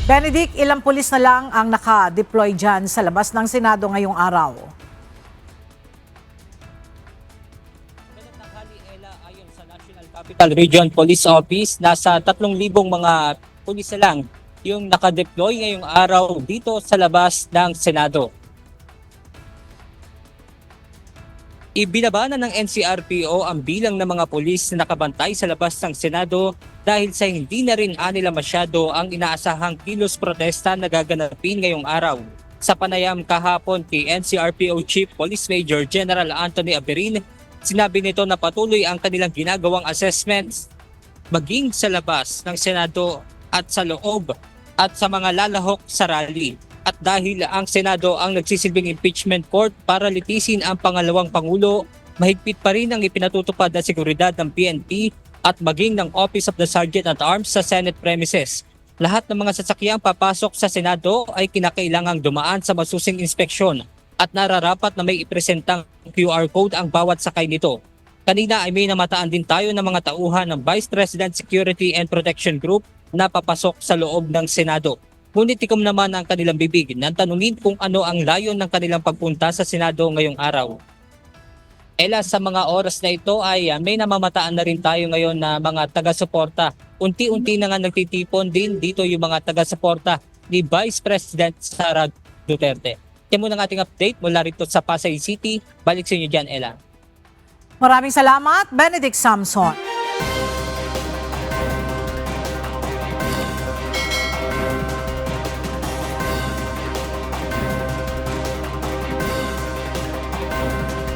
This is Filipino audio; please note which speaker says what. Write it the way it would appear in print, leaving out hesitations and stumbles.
Speaker 1: Benedict, ilang pulis na lang ang naka-deploy dyan sa labas ng Senado ngayong araw?
Speaker 2: Magandang tanghali, Ella. Ayon sa National Capital Region Police Office, nasa 3,000 mga pulis na lang yung nakadeploy ngayong araw dito sa labas ng Senado. Ibinaba na ng NCRPO ang bilang ng mga pulis na nakabantay sa labas ng Senado dahil sa hindi na rin anila masyado ang inaasahang kilos protesta na gaganapin ngayong araw. Sa panayam kahapon kay NCRPO Chief Police Major General Anthony Aberin, sinabi nito na patuloy ang kanilang ginagawang assessments maging sa labas ng Senado at sa loob at sa mga lalahok sa rally. At dahil ang Senado ang nagsisilbing impeachment court para litisin ang pangalawang Pangulo, mahigpit pa rin ang ipinatutupad na seguridad ng PNP at maging ng Office of the Sergeant at Arms sa Senate premises. Lahat ng mga sasakyang papasok sa Senado ay kinakailangang dumaan sa masusing inspeksyon at nararapat na may ipresentang QR code ang bawat sakay nito. Kanina ay may namataan din tayo ng mga tauhan ng Vice President Security and Protection Group na papasok sa loob ng Senado. Ngunit tikom naman ang kanilang bibig nang tanungin kung ano ang layon ng kanilang pagpunta sa Senado ngayong araw. Ela, sa mga oras na ito ay may namamataan na rin tayo ngayon na mga taga-suporta. Unti-unti na nga nagtitipon din dito yung mga taga-suporta ni Vice President Sara Duterte. Yan muna ang ating update mula rito sa Pasay City. Balik sa inyo dyan, Ela.
Speaker 1: Maraming salamat, Benedict Samson.